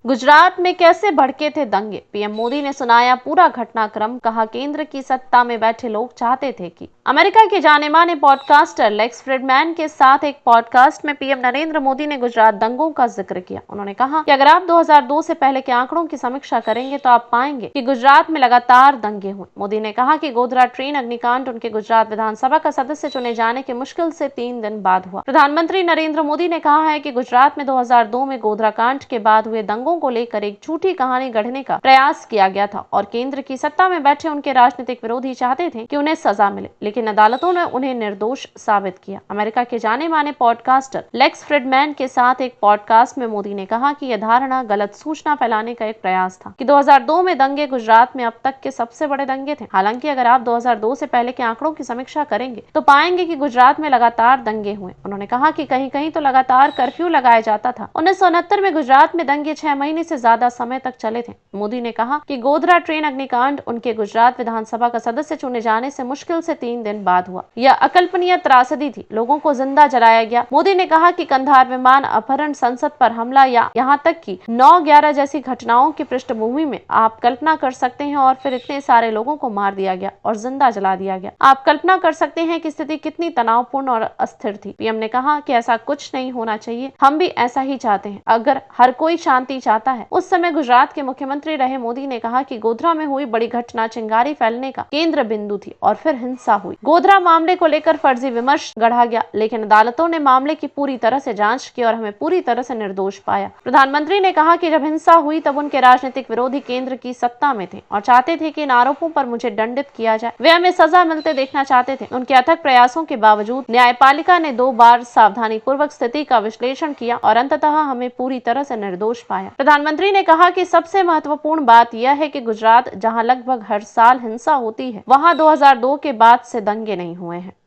गुजरात में कैसे भड़के थे दंगे, पीएम मोदी ने सुनाया पूरा घटनाक्रम। कहा केंद्र की सत्ता में बैठे लोग चाहते थे कि अमेरिका के जाने माने पॉडकास्टर लेक्स फ्रीडमैन के साथ एक पॉडकास्ट में पीएम नरेंद्र मोदी ने गुजरात दंगों का जिक्र किया। उन्होंने कहा कि अगर आप 2002 से पहले के आंकड़ों की समीक्षा करेंगे तो आप पाएंगे कि गुजरात में लगातार दंगे हुए। मोदी ने कहा कि गोधरा ट्रेन अग्निकांड उनके गुजरात विधानसभा का सदस्य चुने जाने के मुश्किल से 3 दिन बाद हुआ। प्रधानमंत्री नरेंद्र मोदी ने कहा है कि गुजरात में 2002 में गोधरा कांड के बाद हुए दंगों को लेकर एक झूठी कहानी गढ़ने का प्रयास किया गया था और केंद्र की सत्ता में बैठे उनके राजनीतिक विरोधी चाहते थे कि उन्हें सजा मिले, लेकिन अदालतों ने उन्हें निर्दोष साबित किया। अमेरिका के जाने माने पॉडकास्टर लेक्स फ्रीडमैन के साथ एक पॉडकास्ट में मोदी ने कहा कि यह धारणा गलत सूचना फैलाने का एक प्रयास था कि 2002 में दंगे गुजरात में अब तक के सबसे बड़े दंगे थे। हालांकि अगर आप 2002 से पहले के आंकड़ों की समीक्षा करेंगे तो पाएंगे कि गुजरात में लगातार दंगे हुए। उन्होंने कहा कि कहीं कहीं तो लगातार कर्फ्यू लगाया जाता था। 1969 में गुजरात में दंगे 6 महीने से ज्यादा समय तक चले थे। मोदी ने कहा कि गोधरा ट्रेन अग्निकांड उनके गुजरात विधानसभा का सदस्य चुने जाने से मुश्किल से 3 दिन बाद हुआ। यह अकल्पनीय त्रासदी थी, लोगों को जिंदा जलाया गया। मोदी ने कहा कि कंधार विमान अपहरण, संसद पर हमला या यहाँ तक कि 9/11 जैसी घटनाओं की पृष्ठभूमि में आप कल्पना कर सकते हैं और फिर इतने सारे लोगों को मार दिया गया और जिंदा जला दिया गया। आप कल्पना कर सकते हैं कि स्थिति कितनी तनावपूर्ण और अस्थिर थी। पीएम ने कहा कि ऐसा कुछ नहीं होना चाहिए, हम भी ऐसा ही चाहते हैं। अगर हर कोई शांति चाहता है। उस समय गुजरात के मुख्यमंत्री रहे मोदी ने कहा कि गोधरा में हुई बड़ी घटना चिंगारी फैलने का केंद्र बिंदु थी और फिर हिंसा हुई। गोधरा मामले को लेकर फर्जी विमर्श गढ़ा गया, लेकिन अदालतों ने मामले की पूरी तरह से जांच की और हमें पूरी तरह से निर्दोष पाया। प्रधानमंत्री ने कहा कि जब हिंसा हुई तब उनके राजनीतिक विरोधी केंद्र की सत्ता में थे और चाहते थे कि इन आरोपों पर मुझे दंडित किया जाए। वे हमें सजा मिलते देखना चाहते थे। उनके अथक प्रयासों के बावजूद न्यायपालिका ने 2 बार सावधानी पूर्वक स्थिति का विश्लेषण किया और अंततः हमें पूरी तरह से निर्दोष पाया। प्रधानमंत्री ने कहा कि सबसे महत्वपूर्ण बात यह है कि गुजरात, जहां लगभग हर साल हिंसा होती है, वहां 2002 के बाद से दंगे नहीं हुए हैं।